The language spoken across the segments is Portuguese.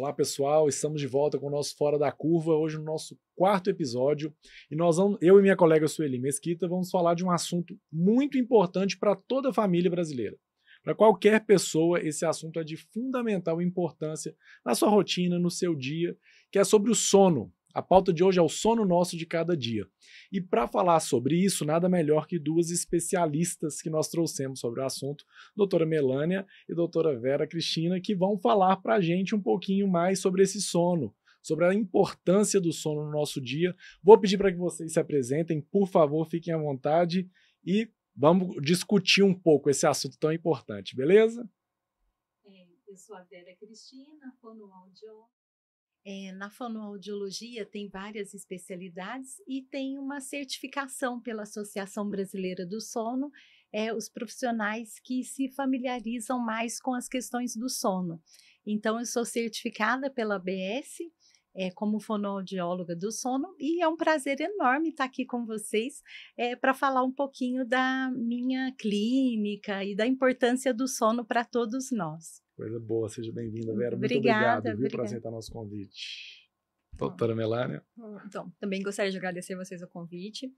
Olá, pessoal, estamos de volta com o nosso Fora da Curva, hoje no nosso quarto episódio, e eu e minha colega Sueli Mesquita vamos falar de um assunto muito importante para toda a família brasileira. Para qualquer pessoa, esse assunto é de fundamental importância na sua rotina, no seu dia, que é sobre o sono. A pauta de hoje é o sono nosso de cada dia. E para falar sobre isso, nada melhor que duas especialistas que nós trouxemos sobre o assunto, doutora Melânia e doutora Vera Cristina, que vão falar para a gente um pouquinho mais sobre esse sono, sobre a importância do sono no nosso dia. Vou pedir para que vocês se apresentem, por favor, fiquem à vontade e vamos discutir um pouco esse assunto tão importante, beleza? Eu sou a Vera Cristina, fonoaudióloga. Na fonoaudiologia tem várias especialidades e tem uma certificação pela Associação Brasileira do Sono, os profissionais que se familiarizam mais com as questões do sono. Então, eu sou certificada pela ABS, como fonoaudióloga do sono, e é um prazer enorme estar aqui com vocês para falar um pouquinho da minha clínica e da importância do sono para todos nós. Coisa boa, seja bem-vinda, Vera. Muito Obrigada, obrigado, viu, por aceitar nosso convite. Doutora Melânia. Então, também gostaria de agradecer a vocês o convite.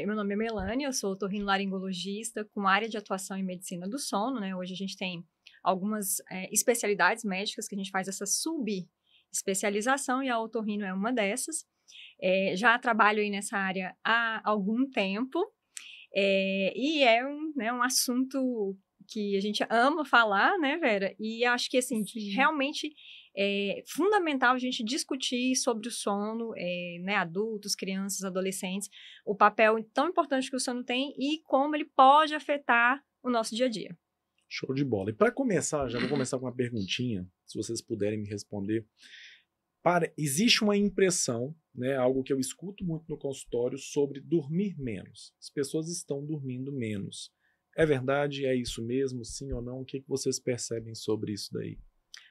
Meu nome é Melânia, eu sou otorrinolaringologista com área de atuação em medicina do sono, né? Hoje a gente tem algumas especialidades médicas que a gente faz essa subespecialização e a otorrino é uma dessas. Já trabalho aí nessa área há algum tempo e é um assunto que a gente ama falar, né, Vera? E acho que, assim, realmente é fundamental a gente discutir sobre o sono, né, adultos, crianças, adolescentes, o papel tão importante que o sono tem e como ele pode afetar o nosso dia a dia. Show de bola. E para começar, já vou começar com uma perguntinha, se vocês puderem me responder. Existe uma impressão, né, algo que eu escuto muito no consultório, sobre dormir menos. As pessoas estão dormindo menos. É verdade? É isso mesmo? Sim ou não? O que vocês percebem sobre isso daí?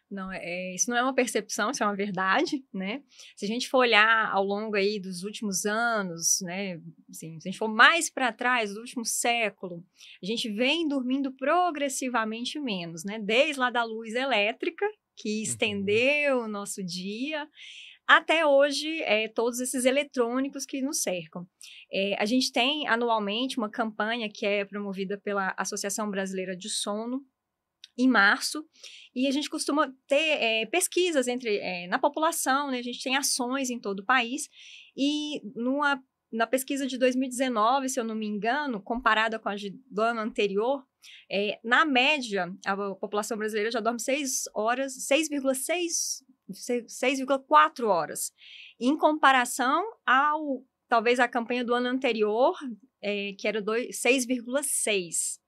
Não, isso não é uma percepção, isso é uma verdade, né? Se a gente for olhar ao longo aí dos últimos anos, né, assim, se a gente for mais para trás, do último século, a gente vem dormindo progressivamente menos, né? Desde lá da luz elétrica, que estendeu o nosso dia, até hoje, todos esses eletrônicos que nos cercam. A gente tem anualmente uma campanha que é promovida pela Associação Brasileira de Sono, em março, e a gente costuma ter pesquisas na população, né? A gente tem ações em todo o país, e na pesquisa de 2019, se eu não me engano, comparada com a do ano anterior, na média, a população brasileira já dorme 6,4 horas, em comparação talvez a campanha do ano anterior, que era 6,6.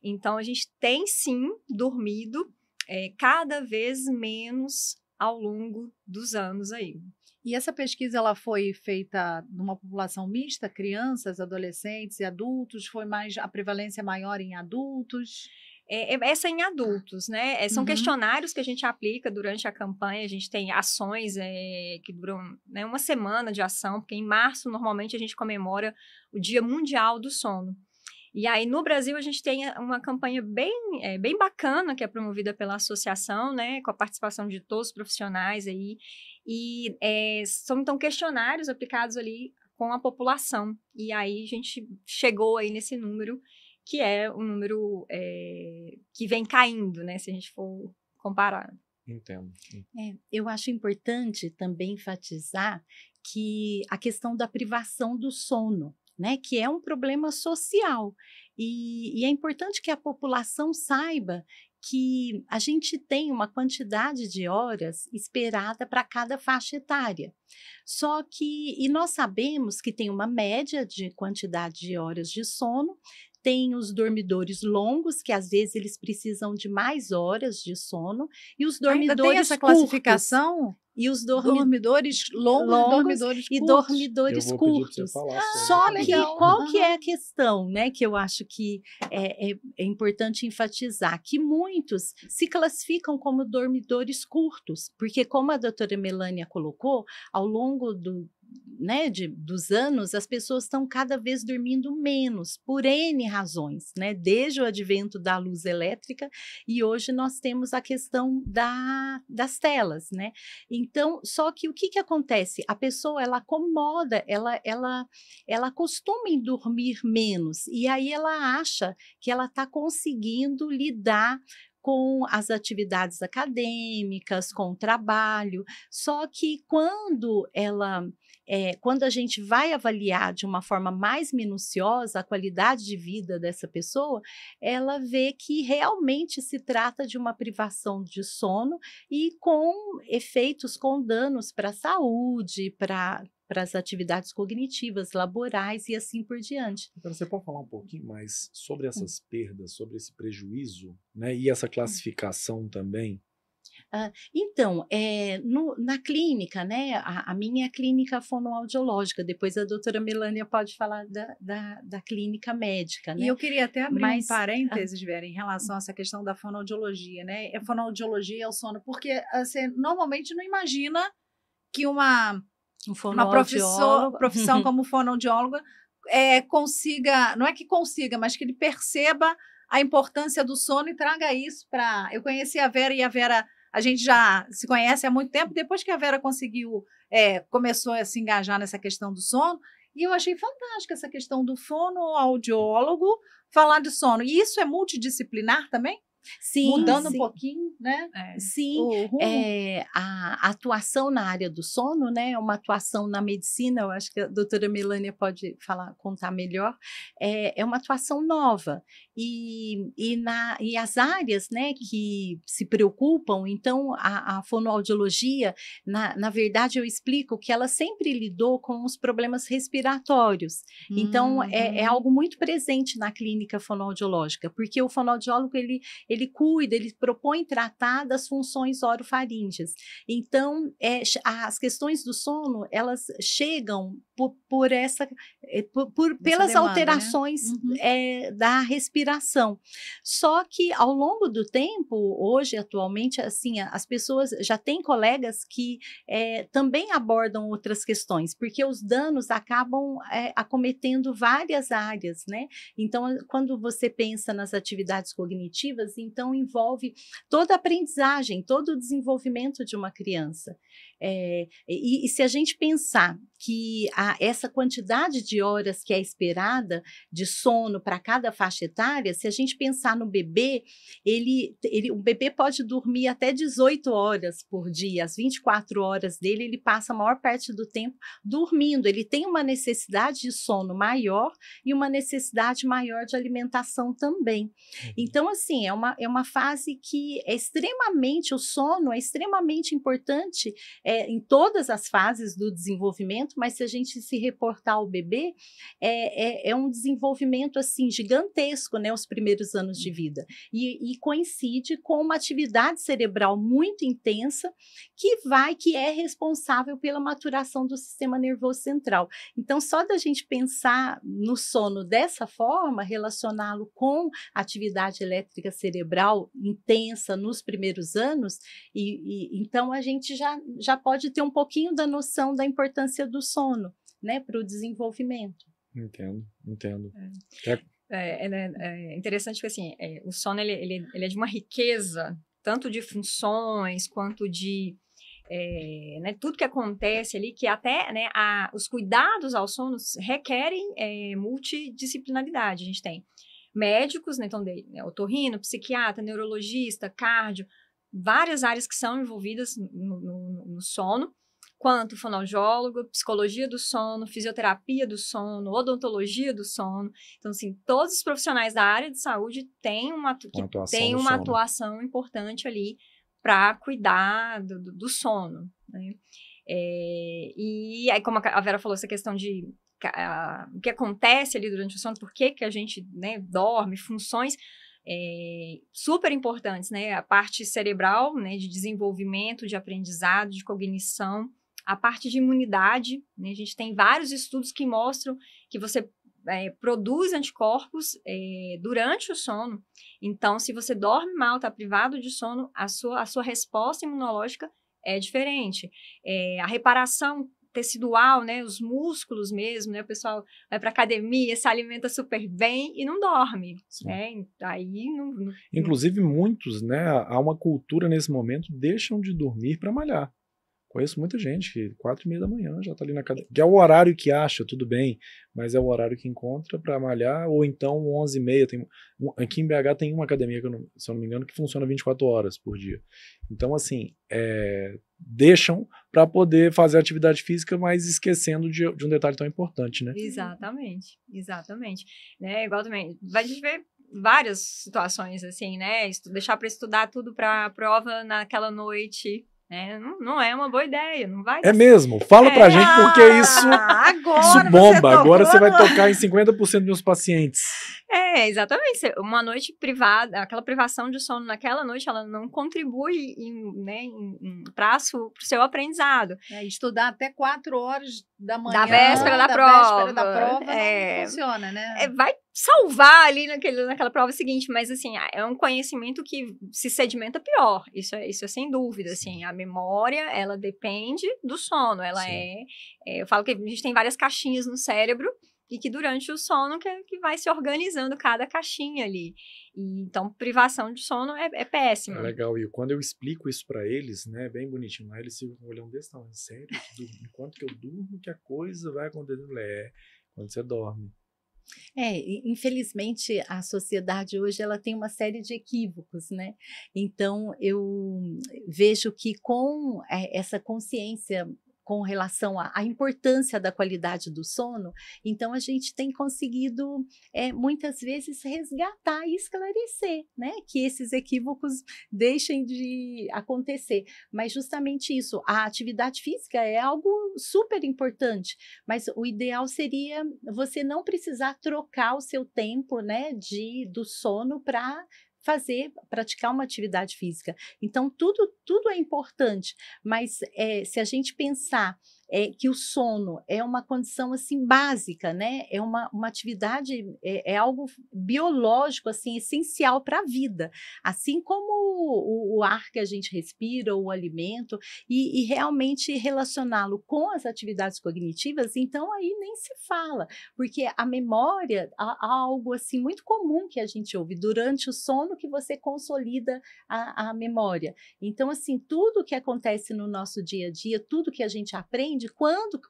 Então, a gente tem, sim, dormido cada vez menos ao longo dos anos aí. E essa pesquisa ela foi feita numa população mista, crianças, adolescentes e adultos? Foi a prevalência maior em adultos? Essa em adultos, né? São questionários que a gente aplica durante a campanha, a gente tem ações que duram, né, uma semana de ação, porque em março, normalmente, a gente comemora o Dia Mundial do Sono. E aí, no Brasil, a gente tem uma campanha bem bacana, que é promovida pela associação, né, com a participação de todos os profissionais aí, e são, então, questionários aplicados ali com a população, e aí a gente chegou aí nesse número, que é um número que vem caindo, né, se a gente for comparar. Entendo. Eu acho importante também enfatizar que a questão da privação do sono, né, que é um problema social, e é importante que a população saiba que a gente tem uma quantidade de horas esperada para cada faixa etária. E nós sabemos que tem uma média de quantidade de horas de sono, tem os dormidores longos, que às vezes eles precisam de mais horas de sono, e os dormidores Ainda tem essa curtos, classificação? e os Dormidores longos e dormidores curtos. dormidores curtos. Só que legal. qual que é a questão, né, que eu acho que é importante enfatizar, que muitos se classificam como dormidores curtos, porque como a doutora Melânia colocou, ao longo né, dos anos, as pessoas estão cada vez dormindo menos, por N razões, né, desde o advento da luz elétrica, e hoje nós temos a questão das telas, né? Então, só que o que acontece? A pessoa, ela acomoda, ela costuma em dormir menos, e aí ela acha que ela está conseguindo lidar com as atividades acadêmicas, com o trabalho, só que quando a gente vai avaliar de uma forma mais minuciosa a qualidade de vida dessa pessoa, ela vê que realmente se trata de uma privação de sono e com efeitos, com danos para a saúde, para as atividades cognitivas, laborais e assim por diante. Então, você pode falar um pouquinho mais sobre essas perdas, sobre esse prejuízo, né? E essa classificação também? Então, na clínica, né, a minha é a clínica fonoaudiológica, depois a doutora Melânia pode falar da clínica médica, né? E eu queria até abrir um parênteses, Vera, em relação a essa questão da fonoaudiologia, né? A fonoaudiologia é o sono, porque você normalmente não imagina que uma profissão como fonoaudióloga consiga, não é que consiga, mas que ele perceba a importância do sono e traga isso para... Eu conheci a Vera e a Vera, a gente já se conhece há muito tempo, depois que a Vera começou a se engajar nessa questão do sono, e eu achei fantástica essa questão do fonoaudiólogo falar de sono. E isso é multidisciplinar também? Sim, mudando um pouquinho, né? Sim, a atuação na área do sono, né? Uma atuação na medicina, eu acho que a doutora Melânia pode contar melhor, é uma atuação nova. E as áreas, né, que se preocupam, então a fonoaudiologia, na verdade eu explico que ela sempre lidou com os problemas respiratórios. Então é algo muito presente na clínica fonoaudiológica, porque o fonoaudiólogo ele cuida, ele propõe tratar das funções orofaríngeas. Então, as questões do sono, elas chegam pelas demanda, alterações, né? Da respiração. Só que, ao longo do tempo, hoje, atualmente, assim, as pessoas já têm colegas que também abordam outras questões, porque os danos acabam acometendo várias áreas, né? Então, quando você pensa nas atividades cognitivas, então envolve toda a aprendizagem, todo o desenvolvimento de uma criança. E se a gente pensar que essa quantidade de horas que é esperada de sono para cada faixa etária, se a gente pensar no bebê, o bebê pode dormir até 18 horas por dia, as 24 horas dele, ele passa a maior parte do tempo dormindo, ele tem uma necessidade de sono maior e uma necessidade maior de alimentação também. Então, assim, é uma fase que o sono é extremamente importante em todas as fases do desenvolvimento, mas se a gente se reportar ao bebê, é um desenvolvimento assim gigantesco, né, os primeiros anos de vida, e coincide com uma atividade cerebral muito intensa que é responsável pela maturação do sistema nervoso central. Então, só da gente pensar no sono dessa forma, relacioná-lo com atividade elétrica cerebral intensa nos primeiros anos, então a gente já pode ter um pouquinho da noção da importância do sono, né, para o desenvolvimento. Entendo. É interessante que assim, o sono ele é de uma riqueza, tanto de funções quanto de né, tudo que acontece ali, que até, né, os cuidados ao sono requerem multidisciplinaridade. A gente tem médicos, né, então otorrino, psiquiatra, neurologista, cardio, várias áreas que são envolvidas no sono, quanto fonoaudiólogo, psicologia do sono, fisioterapia do sono, odontologia do sono. Então, assim, todos os profissionais da área de saúde têm uma atuação importante ali para cuidar do sono, né? E aí, como a Vera falou, essa questão de o que acontece ali durante o sono, por que a gente, né, dorme, funções super importantes, né? A parte cerebral, né, de desenvolvimento, de aprendizado, de cognição, a parte de imunidade, né? A gente tem vários estudos que mostram que você produz anticorpos durante o sono. Então, se você dorme mal, está privado de sono, a sua resposta imunológica é diferente. A reparação tecidual, né, os músculos mesmo, né, o pessoal vai para academia, se alimenta super bem e não dorme, né, aí não... Inclusive muitos, né, há uma cultura nesse momento, deixam de dormir para malhar. Conheço muita gente que 4h30 da manhã já está ali na academia, que é o horário que acha, tudo bem, mas é o horário que encontra para malhar, ou então 11h30. Aqui em BH tem uma academia, se eu não me engano, que funciona 24 horas por dia. Então, assim, deixam para poder fazer atividade física, mas esquecendo de um detalhe tão importante, né? Exatamente. Né, igual também, a gente vê várias situações assim, né, deixar para estudar tudo para a prova naquela noite... não é uma boa ideia, não vai... É mesmo, fala pra gente porque isso bomba, agora você vai tocar em 50% dos meus pacientes. Exatamente, uma noite privada, aquela privação de sono naquela noite, ela não contribui para o seu aprendizado. Estudar até 4 horas da manhã, da véspera da prova, não funciona, né? Vai salvar ali naquela prova seguinte, mas assim, é um conhecimento que se sedimenta pior, isso é sem dúvida, assim, a memória, ela depende do sono, ela eu falo que a gente tem várias caixinhas no cérebro, e que durante o sono que vai se organizando cada caixinha ali. E, então, privação de sono é péssimo. É legal, e quando eu explico isso para eles, né, bem bonitinho, lá eles ficam olhando desse tamanho, sério, enquanto que eu durmo que a coisa vai acontecendo, quando você dorme. Infelizmente a sociedade hoje ela tem uma série de equívocos, né? Então eu vejo que com essa consciência com relação à importância da qualidade do sono, então a gente tem conseguido muitas vezes resgatar e esclarecer, né? Que esses equívocos deixem de acontecer. Mas justamente isso, a atividade física é algo super importante, mas o ideal seria você não precisar trocar o seu tempo, né, do sono para praticar uma atividade física. Então, tudo é importante, mas se a gente pensar que o sono é uma condição, assim, básica, né? É uma atividade, é algo biológico, assim, essencial para a vida, assim como o ar que a gente respira, o alimento, e realmente relacioná-lo com as atividades cognitivas, então aí nem se fala, porque a memória, há algo, assim, muito comum que a gente ouve durante o sono, que você consolida a memória. Então, assim, tudo que acontece no nosso dia a dia, tudo que a gente aprende,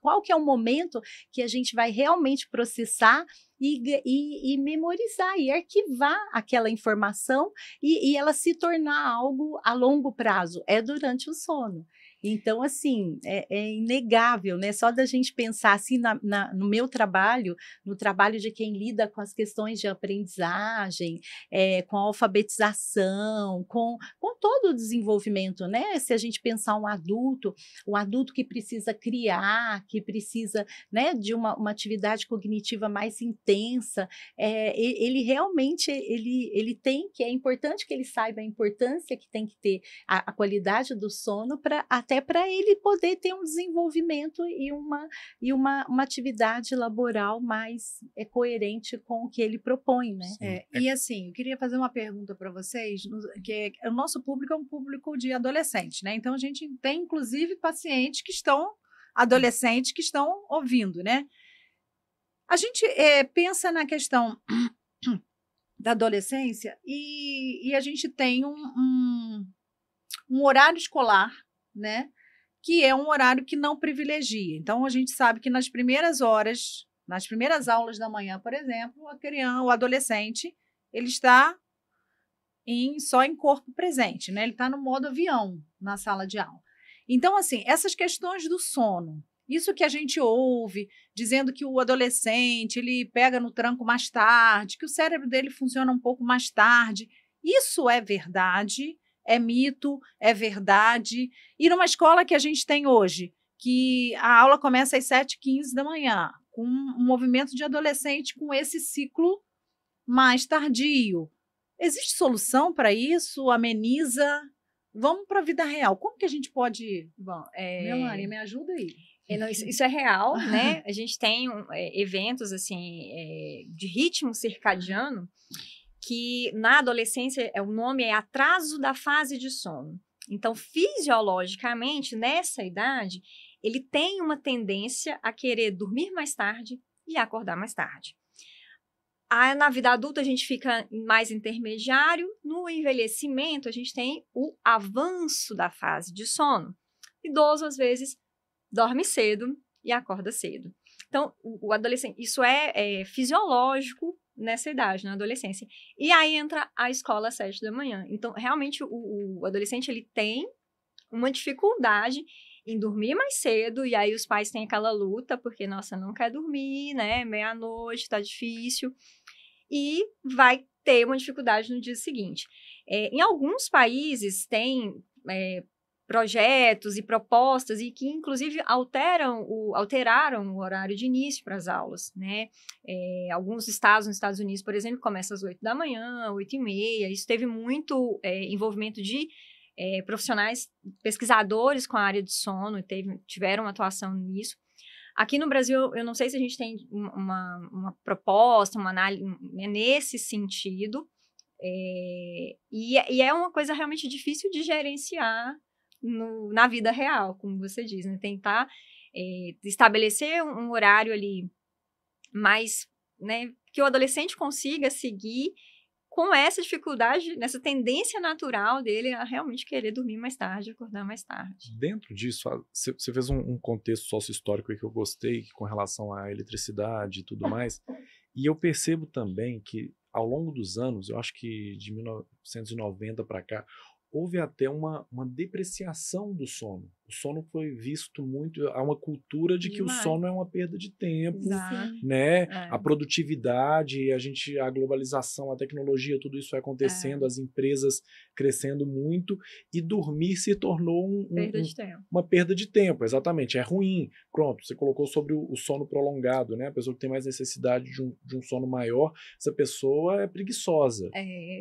qual que é o momento que a gente vai realmente processar e memorizar e arquivar aquela informação e ela se tornar algo a longo prazo, durante o sono. Então, assim, é inegável, né? Só da gente pensar assim no meu trabalho, no trabalho de quem lida com as questões de aprendizagem, com a alfabetização, com todo o desenvolvimento, né? Se a gente pensar um adulto que precisa criar, que precisa, né, de uma atividade cognitiva mais intensa, ele realmente ele tem que, é importante que ele saiba a importância que tem que ter a qualidade do sono até para ele poder ter um desenvolvimento e uma atividade laboral mais coerente com o que ele propõe, né? E assim, eu queria fazer uma pergunta para vocês, que o nosso público é um público de adolescentes, né? Então a gente tem inclusive pacientes adolescentes que estão ouvindo, né? A gente pensa na questão da adolescência e a gente tem um horário escolar, né, que é um horário que não privilegia. Então, a gente sabe que nas primeiras horas, nas primeiras aulas da manhã, por exemplo, o adolescente, ele está só em corpo presente, né? Ele está no modo avião na sala de aula. Então, assim, essas questões do sono, isso que a gente ouve, dizendo que o adolescente, ele pega no tranco mais tarde, que o cérebro dele funciona um pouco mais tarde, isso é verdade? É mito, é verdade. E numa escola que a gente tem hoje, que a aula começa às 7h15 da manhã, com um movimento de adolescente com esse ciclo mais tardio. Existe solução para isso? Ameniza? Vamos para a vida real. Como que a gente pode... Bom, Melanie, me ajuda aí. Isso é real, né? A gente tem eventos assim, de ritmo circadiano, que na adolescência o nome é atraso da fase de sono. Então, fisiologicamente, nessa idade, ele tem uma tendência a querer dormir mais tarde e acordar mais tarde. Na vida adulta, a gente fica mais intermediário. No envelhecimento, a gente tem o avanço da fase de sono. Idoso, às vezes, dorme cedo e acorda cedo. Então, o adolescente, isso é fisiológico nessa idade, na adolescência. E aí entra a escola às 7 da manhã. Então, realmente, o adolescente, ele tem uma dificuldade em dormir mais cedo, e aí os pais têm aquela luta, porque, nossa, não quer dormir, né? Meia-noite, tá difícil. E vai ter uma dificuldade no dia seguinte. Em alguns países tem projetos e propostas e que, inclusive, alteraram o horário de início para as aulas, né? Alguns estados, nos Estados Unidos, por exemplo, começa às 8 da manhã, 8h30. Isso teve muito envolvimento de profissionais, pesquisadores com a área de sono, tiveram atuação nisso. Aqui no Brasil, eu não sei se a gente tem uma proposta, uma análise nesse sentido, e é uma coisa realmente difícil de gerenciar na vida real, como você diz, né? Tentar estabelecer um horário ali mais, né, que o adolescente consiga seguir com essa dificuldade, nessa tendência natural dele a realmente querer dormir mais tarde, acordar mais tarde. Dentro disso, você fez um contexto sócio-histórico aí que eu gostei, com relação à eletricidade e tudo mais, e eu percebo também que, ao longo dos anos, eu acho que de 1990 para cá, houve até uma depreciação do sono. O sono foi visto muito, há uma cultura de que o sono é uma perda de tempo, né? A produtividade, a globalização, a tecnologia, tudo isso vai acontecendo, as empresas crescendo muito, e dormir se tornou uma perda de tempo, exatamente, é ruim. Pronto, você colocou sobre o sono prolongado, né? A pessoa que tem mais necessidade de um sono maior, essa pessoa é preguiçosa,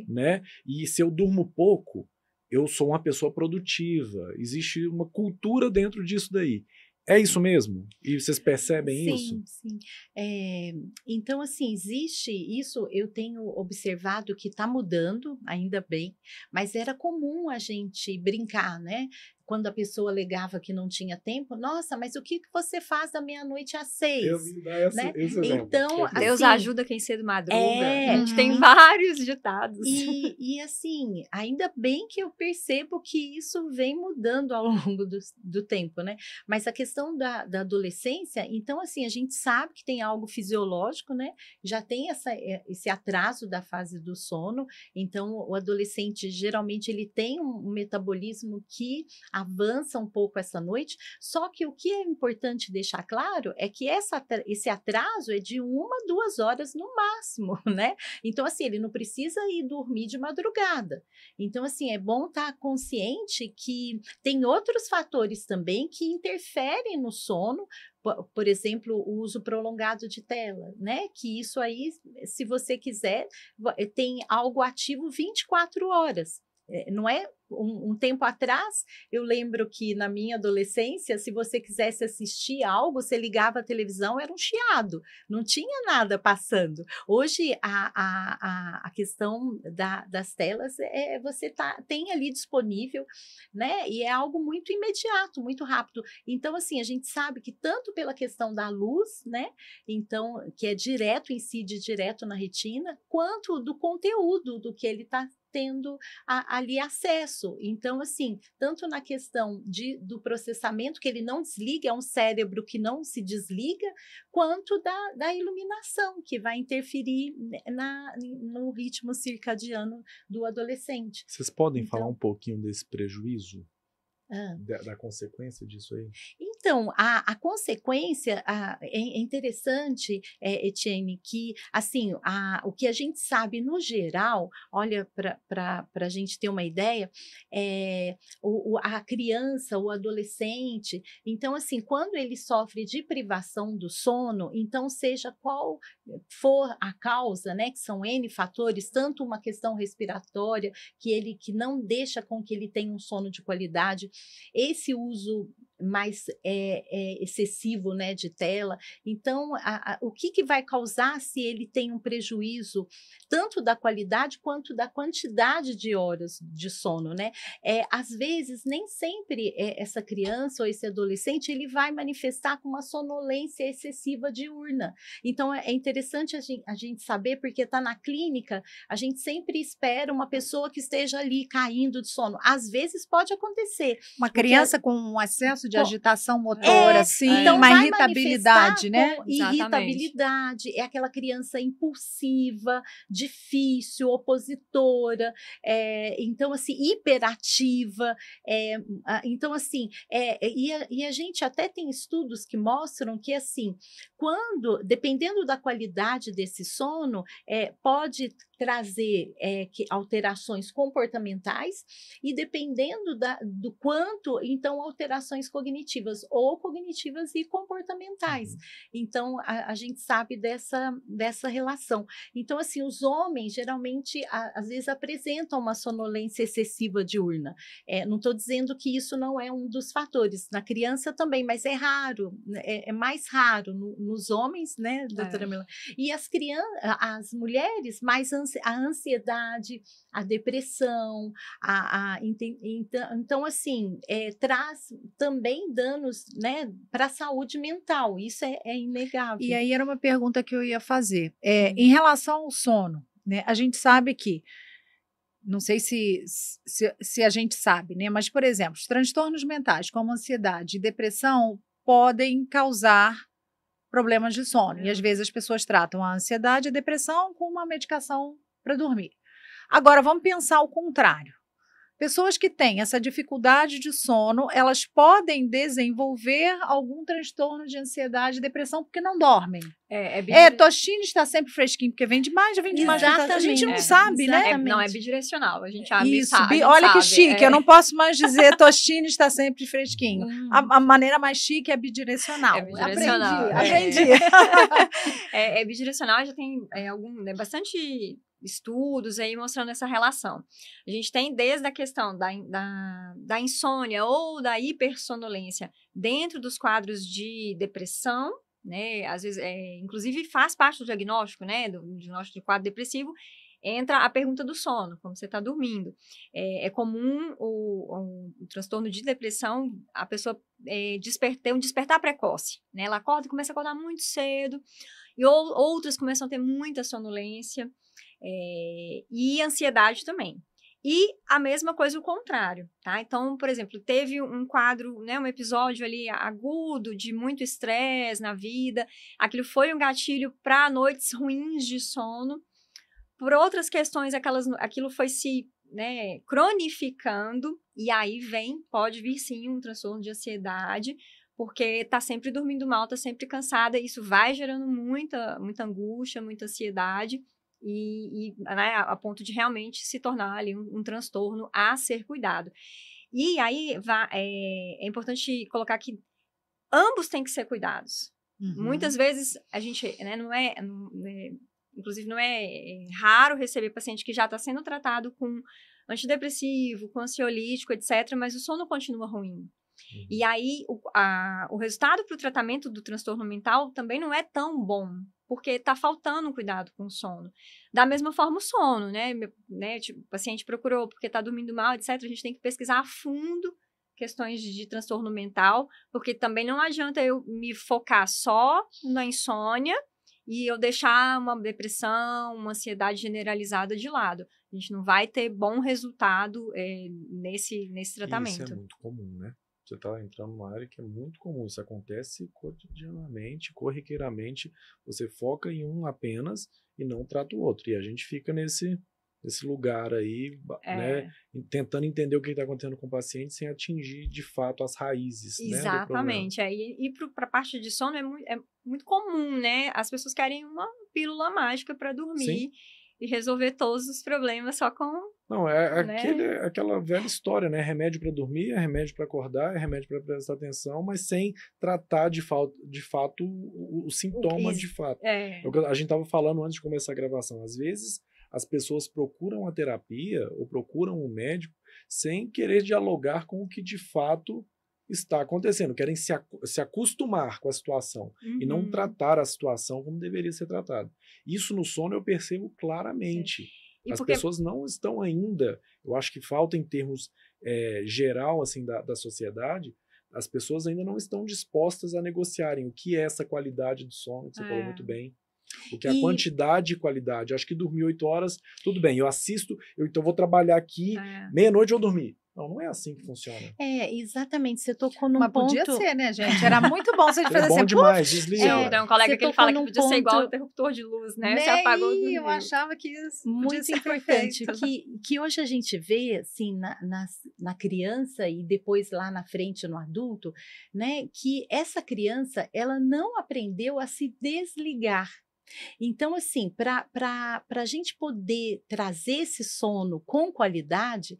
né? E se eu durmo pouco, eu sou uma pessoa produtiva. Existe uma cultura dentro disso daí. É isso mesmo? E vocês percebem isso? Sim. Então, assim, existe isso, eu tenho observado que está mudando, ainda bem, mas era comum a gente brincar, né? Quando a pessoa alegava que não tinha tempo, nossa, mas o que você faz da meia-noite às 6? Eu vi dar esse exemplo. Então, Deus assim, ajuda quem cedo madruga. A gente tem vários ditados. E assim, ainda bem que eu percebo que isso vem mudando ao longo do tempo, né? Mas a questão da adolescência, então, assim, a gente sabe que tem algo fisiológico, né? Já tem esse atraso da fase do sono, então o adolescente, geralmente, ele tem um metabolismo que avança um pouco essa noite, só que o que é importante deixar claro é que esse atraso é de 1-2 horas no máximo, né? Então, assim, ele não precisa ir dormir de madrugada. Então, assim, é bom estar consciente que tem outros fatores também que interferem no sono, por exemplo, o uso prolongado de tela, né? Que isso aí, se você quiser, tem algo ativo 24 horas. Não é um tempo atrás, eu lembro que na minha adolescência, se você quisesse assistir algo, você ligava a televisão, era um chiado, não tinha nada passando. Hoje, a questão das telas, você tem ali disponível, né? E é algo muito imediato, muito rápido. Então, assim, a gente sabe que tanto pela questão da luz, né? Então, que incide direto na retina, quanto do conteúdo do que ele está tendo ali acesso. Então, assim, tanto na questão do processamento, que ele não desliga, é um cérebro que não se desliga, quanto da iluminação, que vai interferir no ritmo circadiano do adolescente. Vocês podem falar um pouquinho desse prejuízo? Da consequência disso aí? Então, a consequência é interessante, Etienne, que assim, o que a gente sabe no geral, olha, para a gente ter uma ideia, a criança, o adolescente, então assim, quando ele sofre de privação do sono, então seja qual for a causa, né, que são N fatores, tanto uma questão respiratória, que não deixa com que ele tenha um sono de qualidade, esse uso mais excessivo, né, de tela. Então, o que vai causar se ele tem um prejuízo tanto da qualidade quanto da quantidade de horas de sono, né? Às vezes, nem sempre essa criança ou esse adolescente ele vai manifestar com uma sonolência excessiva diurna. Então, é interessante a gente saber, porque está na clínica, a gente sempre espera uma pessoa que esteja ali caindo de sono. Às vezes pode acontecer. Uma criança com um excesso de agitação motora, então uma vai irritabilidade, né? Irritabilidade, é aquela criança impulsiva, difícil, opositora, então, assim, hiperativa. Então, assim, e a gente até tem estudos que mostram que, assim, dependendo da qualidade desse sono, pode trazer alterações comportamentais e dependendo do quanto, então, alterações cognitivas ou cognitivas e comportamentais. Então, a gente sabe dessa relação. Então, assim, os homens geralmente, às vezes, apresentam uma sonolência excessiva diurna. Não estou dizendo que isso não é um dos fatores. Na criança também, mas é raro, é mais raro nos homens, né, doutora Milena? E as mulheres, mais a ansiedade, a depressão, então, assim, traz também danos, né, para a saúde mental, isso é inegável. E aí era uma pergunta que eu ia fazer. Em relação ao sono, né, a gente sabe que, não sei se a gente sabe, né, mas, por exemplo, os transtornos mentais, como ansiedade e depressão, podem causar problemas de sono. E às vezes as pessoas tratam a ansiedade e a depressão com uma medicação para dormir. Agora, vamos pensar o contrário. Pessoas que têm essa dificuldade de sono, elas podem desenvolver algum transtorno de ansiedade e depressão porque não dormem. Tostine está sempre fresquinho, porque vem demais, já vem demais. A gente não sabe, né? Não, é bidirecional, a gente Isso, sabe. Olha que chique, eu não posso mais dizer Tostine está sempre fresquinho. A maneira mais chique é bidirecional. É bidirecional. Aprendi. É bidirecional, já tem bastante estudos aí mostrando essa relação. A gente tem desde a questão da insônia ou da hipersonolência dentro dos quadros de depressão, né? Às vezes, inclusive faz parte do diagnóstico, né? Do diagnóstico de quadro depressivo, entra a pergunta do sono, como você está dormindo. É comum o transtorno de depressão, a pessoa ter um despertar precoce, né? Ela começa a acordar muito cedo, e outras começam a ter muita sonolência, e ansiedade também. E a mesma coisa o contrário, tá? Então, por exemplo, teve um quadro, né, um episódio ali agudo de muito estresse na vida, aquilo foi um gatilho para noites ruins de sono. Por outras questões, aquilo foi se, né, cronificando, e aí pode vir sim um transtorno de ansiedade, porque está sempre dormindo mal, está sempre cansada, e isso vai gerando muita angústia, muita ansiedade, né, a ponto de realmente se tornar ali um transtorno a ser cuidado. E aí é importante colocar que ambos têm que ser cuidados. Muitas vezes a gente, né, inclusive não é raro receber paciente que já está sendo tratado com antidepressivo, com ansiolítico, etc., mas o sono continua ruim. E aí o resultado para o tratamento do transtorno mental também não é tão bom, porque está faltando um cuidado com o sono. Da mesma forma o sono, né? Tipo, o paciente procurou porque está dormindo mal, etc. A gente tem que pesquisar a fundo questões de transtorno mental, porque também não adianta eu me focar só na insônia e eu deixar uma depressão, uma ansiedade generalizada de lado. A gente não vai ter bom resultado nesse tratamento. Isso é muito comum, né? Você está entrando numa área que é muito comum. Isso acontece cotidianamente, corriqueiramente. Você foca em um apenas e não trata o outro. E a gente fica nesse lugar aí, né, tentando entender o que está acontecendo com o paciente sem atingir, de fato, as raízes. Exatamente. Né, e para a parte de sono é muito comum, né? As pessoas querem uma pílula mágica para dormir. Sim. E resolver todos os problemas só com... Não, aquela velha história, né? Remédio para dormir, é remédio para acordar, é remédio para prestar atenção, mas sem tratar de fato o sintoma de fato. A gente estava falando antes de começar a gravação. Às vezes, as pessoas procuram a terapia ou procuram um médico sem querer dialogar com o que de fato está acontecendo, querem se acostumar com a situação e não tratar a situação como deveria ser tratada. Isso no sono eu percebo claramente. As pessoas não estão ainda, eu acho que falta em termos geral assim, da sociedade, as pessoas ainda não estão dispostas a negociarem o que é essa qualidade do sono, que você falou muito bem. O que é a quantidade e qualidade. Eu acho que dormir 8 horas, tudo bem, eu assisto, então vou trabalhar aqui, meia-noite eu dormir. Não é assim que funciona. Exatamente, você tocou num ponto... Mas podia ser, né, gente? Era muito bom se a gente fizesse assim... É bom demais, desliga. Tem um colega que ele fala que podia ser igual o interruptor de luz, né? Você apagou tudo. Eu achava que isso muito importante, que hoje a gente vê, assim, na criança e depois lá na frente no adulto, né, que essa criança, ela não aprendeu a se desligar. Então, assim, para a gente poder trazer esse sono com qualidade,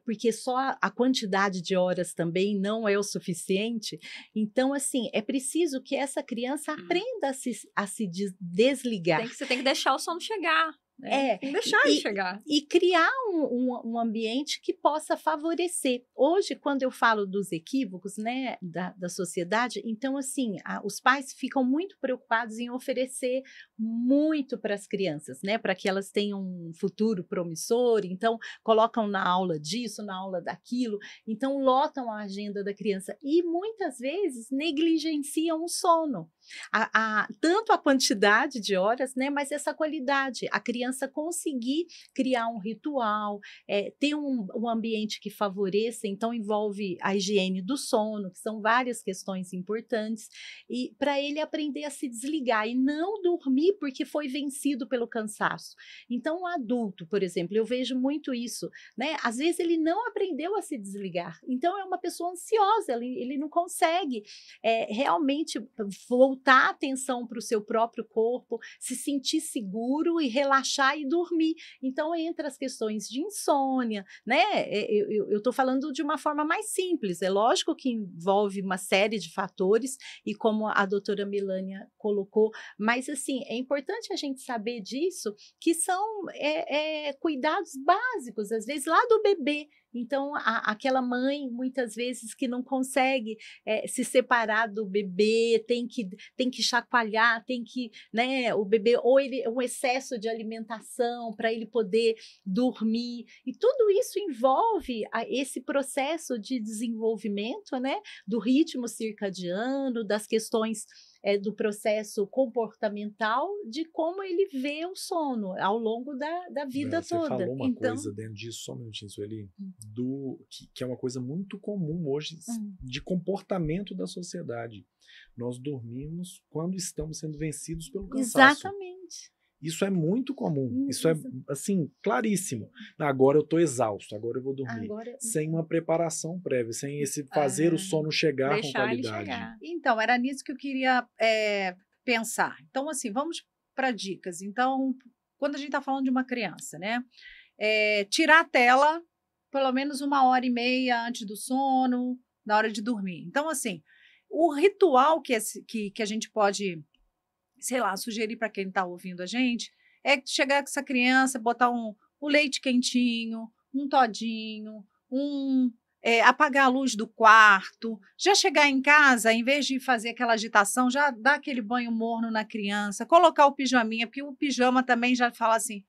porque só a quantidade de horas também não é o suficiente, então, assim, é preciso que essa criança aprenda a se desligar. Você tem que deixar o sono chegar. Tem que deixar ele chegar. E criar um ambiente que possa favorecer. Hoje, quando eu falo dos equívocos, né, da sociedade, então, assim, os pais ficam muito preocupados em oferecer muito para as crianças, né, para que elas tenham um futuro promissor, então, colocam na aula disso, na aula daquilo, então, lotam a agenda da criança e, muitas vezes, negligenciam o sono. Tanto a quantidade de horas, né, mas essa qualidade, a criança conseguir criar um ritual, ter um ambiente que favoreça, então envolve a higiene do sono, que são várias questões importantes, e para ele aprender a se desligar e não dormir porque foi vencido pelo cansaço. Então, o adulto, por exemplo, eu vejo muito isso, né? Às vezes ele não aprendeu a se desligar, então é uma pessoa ansiosa, ele não consegue realmente voltar a atenção para o seu próprio corpo, se sentir seguro e relaxar e dormir. Então, entra as questões de insônia, né? Eu estou falando de uma forma mais simples, é lógico que envolve uma série de fatores, e como a doutora Melânia colocou, mas, assim, é importante a gente saber disso, que são cuidados básicos, às vezes, lá do bebê. Então, aquela mãe, muitas vezes, que não consegue se separar do bebê, tem que chacoalhar, tem que, né, o bebê, ou um excesso de alimentação para ele poder dormir, e tudo isso envolve esse processo de desenvolvimento, né, do ritmo circadiano, das questões do processo comportamental, de como ele vê o sono ao longo da vida toda. Você falou uma coisa dentro disso, só um minutinho, Sueli, que é uma coisa muito comum hoje, de comportamento da sociedade. Nós dormimos quando estamos sendo vencidos pelo cansaço. Exatamente. Isso é muito comum, isso é, assim, claríssimo. Agora eu estou exausto, agora eu vou dormir. Sem uma preparação prévia, sem fazer o sono chegar com qualidade. Então, era nisso que eu queria pensar. Então, assim, vamos para dicas. Então, quando a gente está falando de uma criança, né? Tirar a tela pelo menos 1h30 antes do sono, na hora de dormir. Então, assim, o ritual que a gente pode, sei lá, sugerir para quem está ouvindo a gente, é chegar com essa criança, botar o leite quentinho, um todinho, apagar a luz do quarto, já chegar em casa, em vez de fazer aquela agitação, já dar aquele banho morno na criança, colocar o pijaminha, porque o pijama também já fala assim,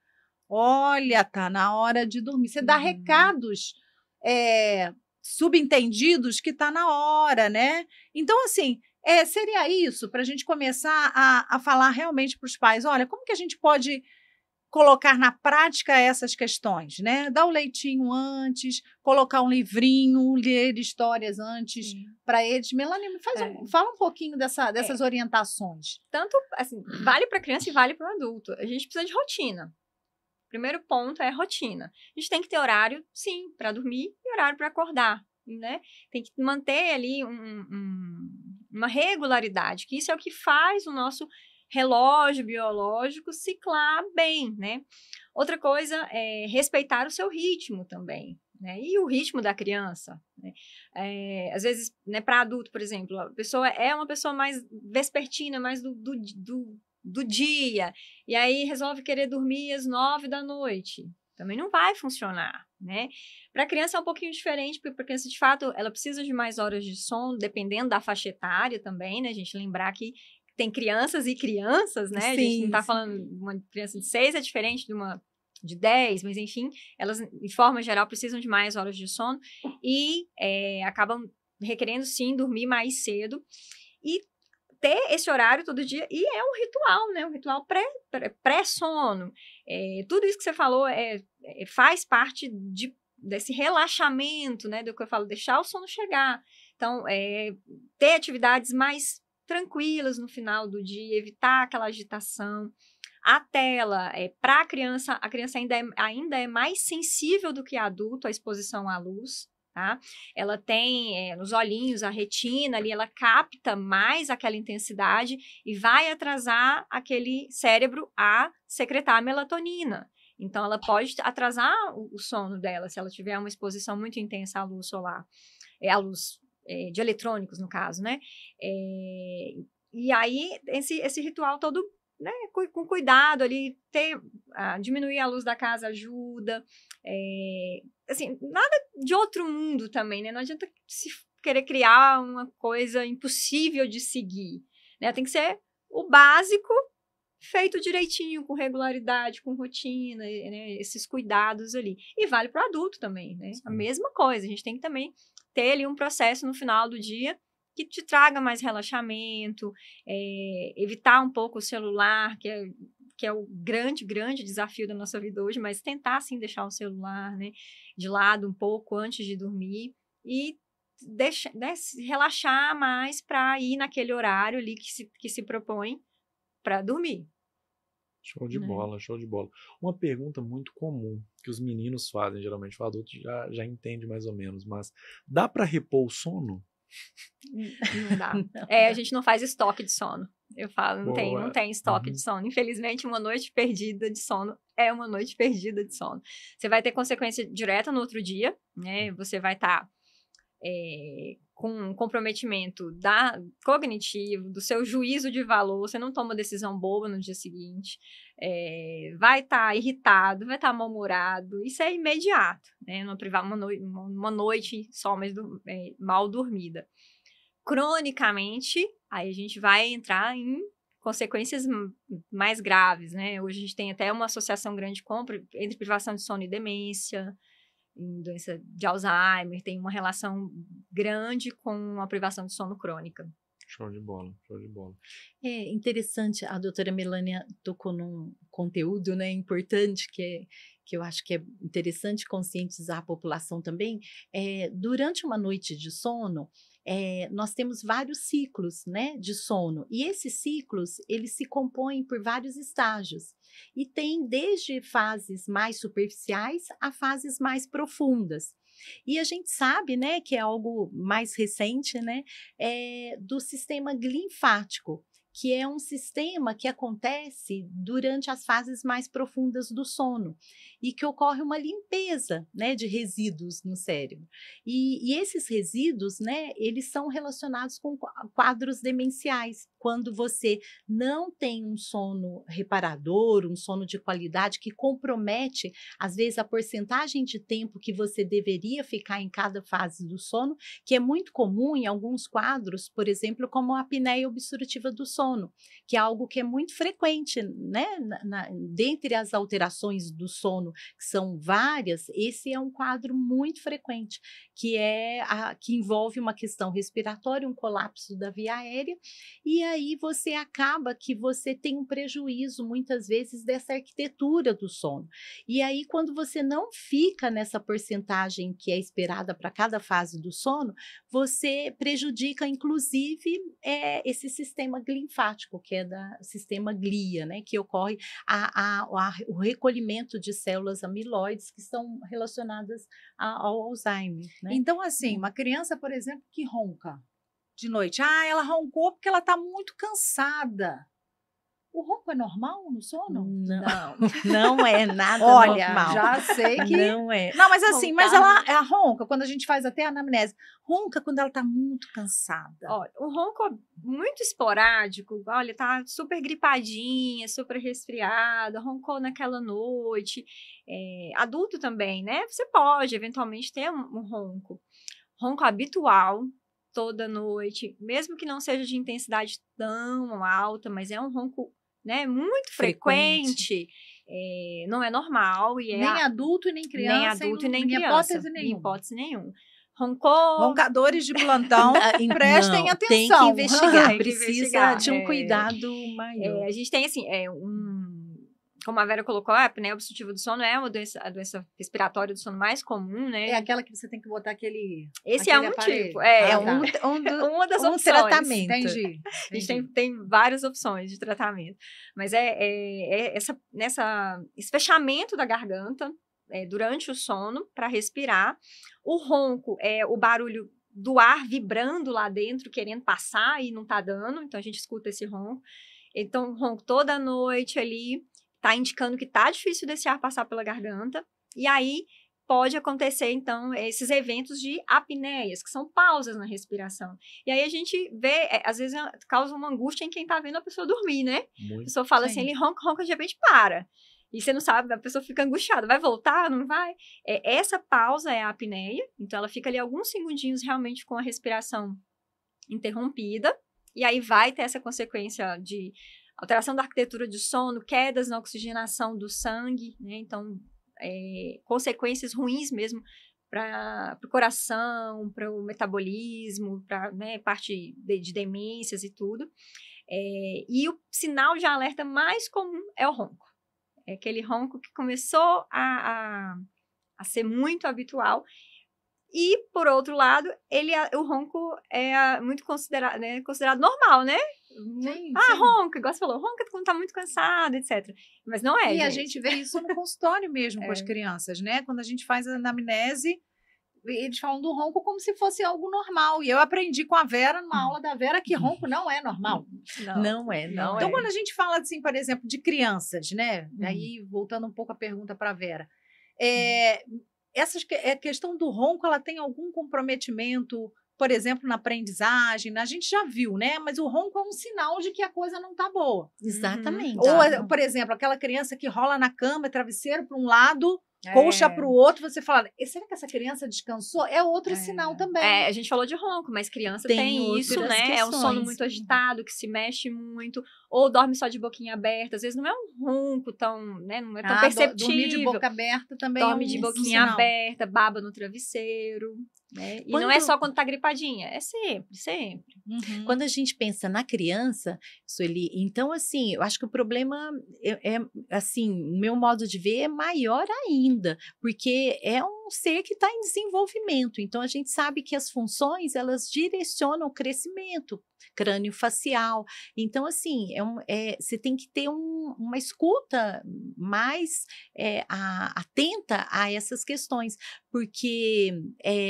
olha, tá na hora de dormir. Você dá recados subentendidos que tá na hora, né? Então, assim, seria isso, para a gente começar a falar realmente para os pais, olha, como que a gente pode colocar na prática essas questões, né? Dar o leitinho antes, colocar um livrinho, ler histórias antes para eles. Melânia, fala um pouquinho dessas orientações. Tanto, assim, vale para criança e vale para o adulto. A gente precisa de rotina. Primeiro ponto é rotina. A gente tem que ter horário, sim, para dormir e horário para acordar, né? Tem que manter ali uma regularidade, que isso é o que faz o nosso relógio biológico ciclar bem, né? Outra coisa é respeitar o seu ritmo também, né? E o ritmo da criança, né? Às vezes, né, para adulto, por exemplo, a pessoa é uma pessoa mais vespertina, mais do dia, e aí resolve querer dormir às 9 da noite. Também não vai funcionar, né? Para a criança é um pouquinho diferente, porque a criança, de fato, ela precisa de mais horas de sono, dependendo da faixa etária também, né? A gente lembrar que tem crianças e crianças, né? A gente não está falando de uma criança de 6 é diferente de uma de 10, mas enfim, elas, de forma geral, precisam de mais horas de sono e acabam requerendo, sim, dormir mais cedo e ter esse horário todo dia, e é um ritual, né? Um ritual pré-sono. Tudo isso que você falou faz parte desse relaxamento, né? Do que eu falo, deixar o sono chegar. Então, ter atividades mais tranquilas no final do dia, evitar aquela agitação. A tela, para a criança ainda é mais sensível do que adulto à exposição à luz, tá? Ela tem nos olhinhos, a retina ali, ela capta mais aquela intensidade e vai atrasar aquele cérebro a secretar a melatonina. Então, ela pode atrasar o sono dela, se ela tiver uma exposição muito intensa à luz solar, à luz de eletrônicos, no caso, né? E aí, esse ritual todo, né, com cuidado ali, diminuir a luz da casa ajuda, assim, nada de outro mundo também, né, não adianta se querer criar uma coisa impossível de seguir, né, tem que ser o básico feito direitinho, com regularidade, com rotina, né, esses cuidados ali, e vale para o adulto também, né, a mesma coisa, a gente tem que também ter ali um processo no final do dia que te traga mais relaxamento, evitar um pouco o celular, que é o grande desafio da nossa vida hoje, mas tentar, sim, deixar o celular, né, de lado um pouco antes de dormir e né, relaxar mais para ir naquele horário ali que se propõe para dormir. Show de bola, show de bola. Uma pergunta muito comum que os meninos fazem, geralmente o adulto já entende mais ou menos, mas dá para repor o sono? Não dá. A gente não faz estoque de sono. Eu falo, não tem estoque de sono. Infelizmente, uma noite perdida de sono é uma noite perdida de sono. Você vai ter consequência direta no outro dia, né? Você vai estar com um comprometimento cognitivo, do seu juízo de valor, você não toma decisão boba no dia seguinte, vai estar irritado, vai estar mal-humorado, isso é imediato, né? Uma noite só, mas mal dormida. Cronicamente, aí a gente vai entrar em consequências mais graves, né? Hoje a gente tem até uma associação grande entre privação de sono e demência, em doença de Alzheimer, tem uma relação grande com a privação de sono crônica. Show de bola, show de bola. É interessante, a doutora Melânia tocou num conteúdo, né, importante, que eu acho que é interessante conscientizar a população também. Durante uma noite de sono, nós temos vários ciclos, né, de sono, e esses ciclos, eles se compõem por vários estágios, e tem desde fases mais superficiais a fases mais profundas. E a gente sabe, né, que é algo mais recente, né, do sistema linfático, que é um sistema que acontece durante as fases mais profundas do sono e que ocorre uma limpeza, né, de resíduos no cérebro. E esses resíduos, né, eles são relacionados com quadros demenciais, quando você não tem um sono reparador, um sono de qualidade que compromete, às vezes, a porcentagem de tempo que você deveria ficar em cada fase do sono, que é muito comum em alguns quadros, por exemplo, como a apneia obstrutiva do sono, que é algo que é muito frequente, né? Dentre as alterações do sono, que são várias, esse é um quadro muito frequente, que envolve uma questão respiratória, um colapso da via aérea, e aí você acaba que você tem um prejuízo, muitas vezes, dessa arquitetura do sono. E aí, quando você não fica nessa porcentagem que é esperada para cada fase do sono, você prejudica, inclusive, esse sistema linfático, que é da sistema glia, né, que ocorre o recolhimento de células amiloides que estão relacionadas ao Alzheimer, né? Então, assim, uma criança, por exemplo, que ronca de noite, ela roncou porque ela está muito cansada. O ronco é normal no sono? Não, não é nada Olha, normal. já sei que... Não é. Não, mas assim, mas Roncar, ela ronca, quando a gente faz até a anamnese, ronca quando ela tá muito cansada. Olha, o ronco muito esporádico, olha, tá super gripadinha, super resfriada, roncou naquela noite. Adulto também, né? Você pode eventualmente ter um ronco. Ronco habitual, toda noite, mesmo que não seja de intensidade tão alta, mas é um ronco, né, muito frequente. Não é normal. E Nem adulto e nem criança. Nem adulto e nem em criança. hipótese nenhuma. Em hipótese nenhuma. Roncou. Roncadores de plantão, prestem Não, atenção. tem que investigar, Tem que precisa investigar, de um cuidado maior. A gente tem, assim, como a Vera colocou, a apneia obstrutiva do sono é a doença respiratória do sono mais comum, né? É aquela que você tem que botar aquele Esse aquele é um aparelho. tipo. Uma das opções. Tratamento. Entendi. A gente tem várias opções de tratamento. Mas esse fechamento da garganta durante o sono para respirar. O ronco é o barulho do ar vibrando lá dentro, querendo passar e não tá dando. Então, a gente escuta esse ronco. Então, o ronco toda noite ali tá indicando que tá difícil desse ar passar pela garganta. E aí, pode acontecer, então, esses eventos de apneias, que são pausas na respiração. E aí, a gente vê, às vezes, causa uma angústia em quem tá vendo a pessoa dormir, né? Muito. A pessoa fala Sim. assim, ele ronca, de repente para. E você não sabe, a pessoa fica angustiada, vai voltar, não vai? Essa pausa é a apneia, então ela fica ali alguns segundinhos realmente com a respiração interrompida, e aí vai ter essa consequência de alteração da arquitetura de sono, quedas na oxigenação do sangue, né? Então, consequências ruins mesmo para o coração, para o metabolismo, para parte de demências e tudo. E o sinal de alerta mais comum é o ronco. É aquele ronco que começou a ser muito habitual. E, por outro lado, o ronco é muito considerado normal, né? Sim, Ronca, igual você falou, ronca quando tá muito cansado, etc. Mas não é, E a gente. gente vê isso no consultório mesmo com as crianças, né? Quando a gente faz a anamnese, eles falam do ronco como se fosse algo normal. E eu aprendi com a Vera, numa aula da Vera, que ronco não é normal. Não é. Então, quando a gente fala, assim, por exemplo, de crianças, né? Aí, voltando um pouco a pergunta para a Vera, a questão do ronco, ela tem algum comprometimento, por exemplo, na aprendizagem? A gente já viu, né? Mas o ronco é um sinal de que a coisa não está boa. Exatamente. Ou, por exemplo, aquela criança que rola na cama, travesseiro para um lado, colcha para o outro, você fala, será que essa criança descansou? É outro sinal também. A gente falou de ronco, mas criança tem isso, né? questões. É um sono muito agitado, que se mexe muito, ou dorme só de boquinha aberta. Às vezes não é um ronco tão, né? Não é tão perceptível. Dormir de boca aberta também dorme é um de boquinha sinal. aberta, baba no travesseiro. Né? E não é só quando tá gripadinha, é sempre, sempre. Quando a gente pensa na criança, Sueli, então, assim, eu acho que o problema assim, meu modo de ver, é maior ainda, porque é um ser que está em desenvolvimento. Então, a gente sabe que as funções, elas direcionam o crescimento crânio-facial. Então, assim, você tem que ter uma escuta mais atenta a essas questões, porque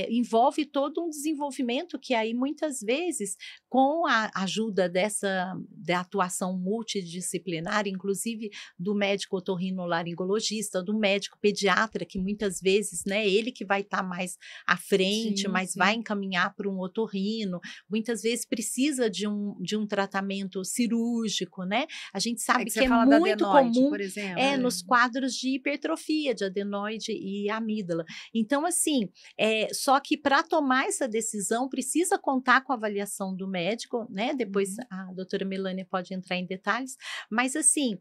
envolve todo um desenvolvimento que aí, muitas vezes, com a ajuda da atuação multidisciplinar, inclusive do médico otorrinolaringologista, do médico pediatra, que muitas vezes, né, ele que vai estar mais à frente, mas vai encaminhar para um otorrino, muitas vezes precisa de um tratamento cirúrgico, né? A gente sabe que é muito comum por exemplo, nos quadros de hipertrofia, de adenoide e amígdala. Então, assim, só que para tomar essa decisão precisa contar com a avaliação do médico, né? Depois a doutora Melânia pode entrar em detalhes, mas assim,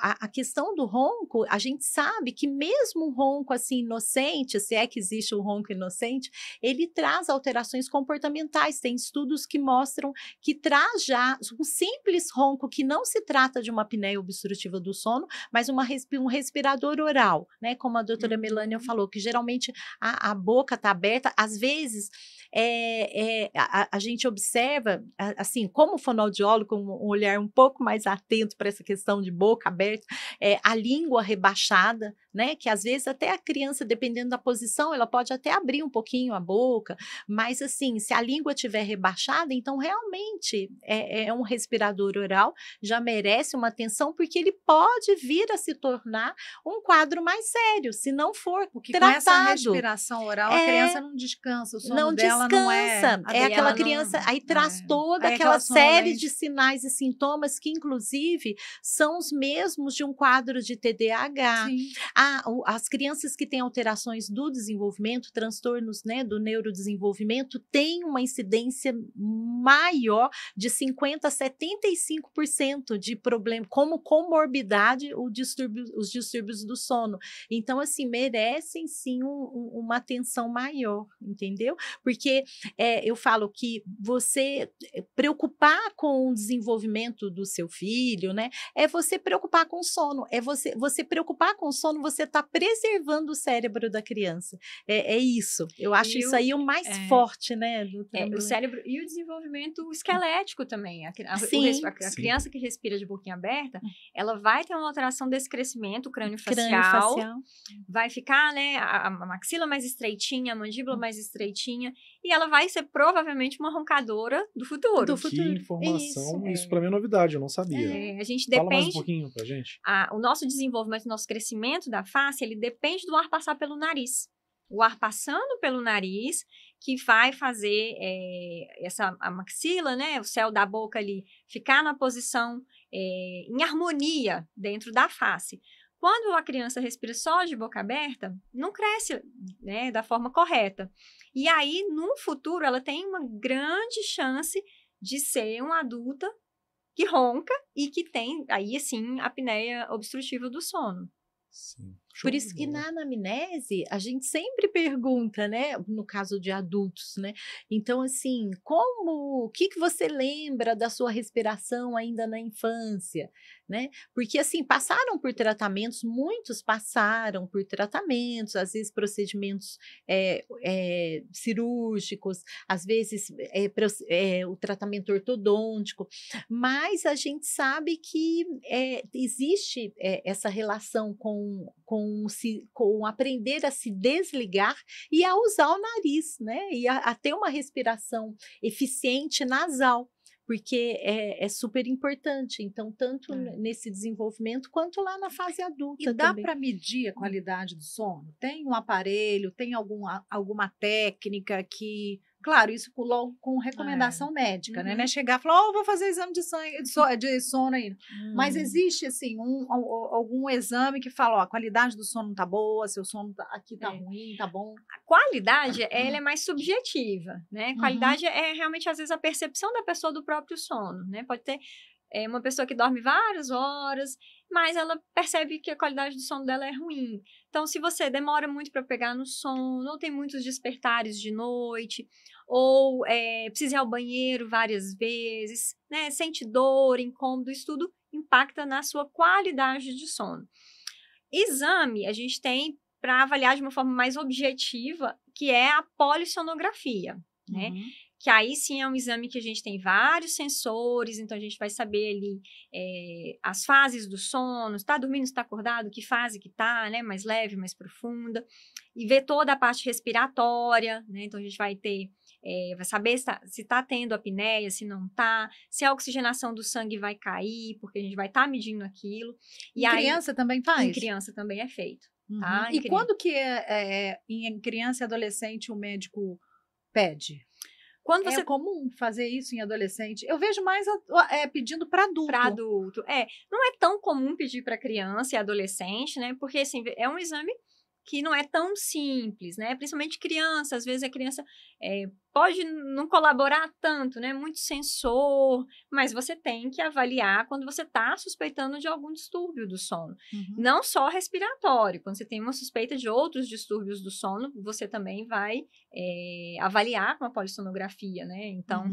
a questão do ronco, a gente sabe que mesmo um ronco assim inocente, se é que existe um ronco inocente, ele traz alterações comportamentais. Tem estudos que mostram que traz já um simples ronco, que não se trata de uma apneia obstrutiva do sono, mas um respirador oral, né? Como a doutora Melânia falou, que geralmente a boca está aberta, às vezes a gente observa, assim, como fonoaudiólogo, com um olhar um pouco mais atento para essa questão de boca aberta, a língua rebaixada, né? Que às vezes até a criança, dependendo da posição, ela pode até abrir um pouquinho a boca, mas assim, se a língua estiver rebaixada, então realmente é um respirador oral, já merece uma atenção, porque ele pode vir a se tornar um quadro mais sério, se não for Porque tratado. com essa respiração oral, a criança não descansa, o sono dela não é... É aquela criança, aí traz toda aquela série de sinais e sintomas que, inclusive, são os mesmos de um quadro de TDAH. Sim. As crianças que têm alterações do desenvolvimento, transtornos, né, do neurodesenvolvimento, têm uma incidência maior de 50% a 75% de problema, como comorbidade, os distúrbios do sono. Então, assim, merecem sim uma atenção maior, entendeu? Porque eu falo que você preocupar com o desenvolvimento do seu filho, né, é você preocupar com o sono, é você preocupar com o sono, você está preservando o cérebro da criança. É isso. Eu acho isso aí o mais forte, né? O cérebro e o desenvolvimento esquelético também. A criança que respira de boquinha aberta, ela vai ter uma alteração desse crescimento crânio-facial. Vai ficar, né, a maxila mais estreitinha, a mandíbula mais estreitinha, e ela vai ser provavelmente uma roncadora do futuro. Que informação, isso para mim é novidade, eu não sabia. A gente Fala mais um depende... pouquinho pra gente. O nosso desenvolvimento, o nosso crescimento da face, ele depende do ar passar pelo nariz. O ar passando pelo nariz que vai fazer a maxila, né, o céu da boca ali, ficar na posição em harmonia dentro da face. Quando a criança respira só de boca aberta, não cresce, né, da forma correta. E aí, no futuro, ela tem uma grande chance de ser uma adulta que ronca e que tem, aí sim, apneia obstrutiva do sono. Sim. Por isso que na anamnese a gente sempre pergunta, né, no caso de adultos, né, então assim, o que você lembra da sua respiração ainda na infância, né, porque assim, passaram por tratamentos, muitos passaram por tratamentos, às vezes procedimentos cirúrgicos, às vezes o tratamento ortodôntico, mas a gente sabe que existe essa relação com aprender a se desligar e a usar o nariz, né? E a ter uma respiração eficiente nasal, porque é super importante. Então, tanto nesse desenvolvimento quanto lá na fase adulta. E dá para medir a qualidade do sono? Tem um aparelho, tem alguma técnica que... Claro, isso com recomendação médica, né? Não é chegar e falar, vou fazer exame de sangue, de sono aí. Mas existe, assim, algum exame que fala, a qualidade do sono tá boa, seu sono aqui tá ruim, tá bom? A qualidade, ela é mais subjetiva, né? Qualidade é realmente, às vezes, a percepção da pessoa do próprio sono, né? Pode ter uma pessoa que dorme várias horas, mas ela percebe que a qualidade do sono dela é ruim. Então, se você demora muito para pegar no sono, ou tem muitos despertares de noite, ou precisa ir ao banheiro várias vezes, né, sente dor, incômodo, isso tudo impacta na sua qualidade de sono. Exame, a gente tem para avaliar de uma forma mais objetiva, que é a polissonografia, né? Que aí sim é um exame que a gente tem vários sensores, então a gente vai saber ali as fases do sono, está dormindo, está acordado, que fase que está, né, mais leve, mais profunda, e ver toda a parte respiratória, né, então a gente vai ter, vai saber se está tendo apneia, se não está, se a oxigenação do sangue vai cair, porque a gente vai estar medindo aquilo. E em criança também faz? Em criança também é feito. Tá? E quando que em criança e adolescente o médico pede? Quando você... É comum fazer isso em adolescente. Eu vejo mais pedindo para adulto. Para adulto. Não é tão comum pedir para criança e adolescente, né? Porque, assim, é um exame que não é tão simples, né? Principalmente criança. Às vezes a criança pode não colaborar tanto, né? Muito sensor, mas você tem que avaliar quando você está suspeitando de algum distúrbio do sono. Não só respiratório. Quando você tem uma suspeita de outros distúrbios do sono, você também vai avaliar com a polissonografia, né? Então,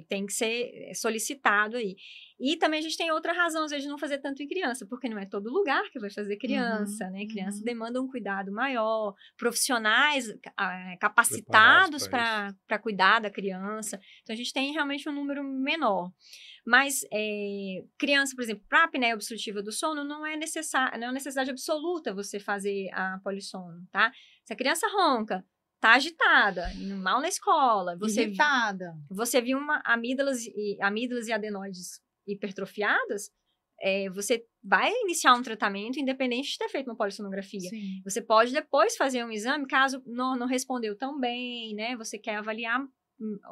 tem que ser solicitado aí. E também a gente tem outra razão, às vezes, de não fazer tanto em criança, porque não é todo lugar que vai fazer criança, né? Criança demanda um cuidado maior, profissionais capacitados para para cuidar da criança. Então, a gente tem realmente um número menor. Mas criança, por exemplo, para a apneia obstrutiva do sono, não é necessidade absoluta você fazer a polissono, tá? Se a criança ronca, tá agitada, indo mal na escola, você viu amígdalas e adenoides hipertrofiadas, você vai iniciar um tratamento independente de ter feito uma polissonografia. Sim. Você pode depois fazer um exame, caso não respondeu tão bem, né? Você quer avaliar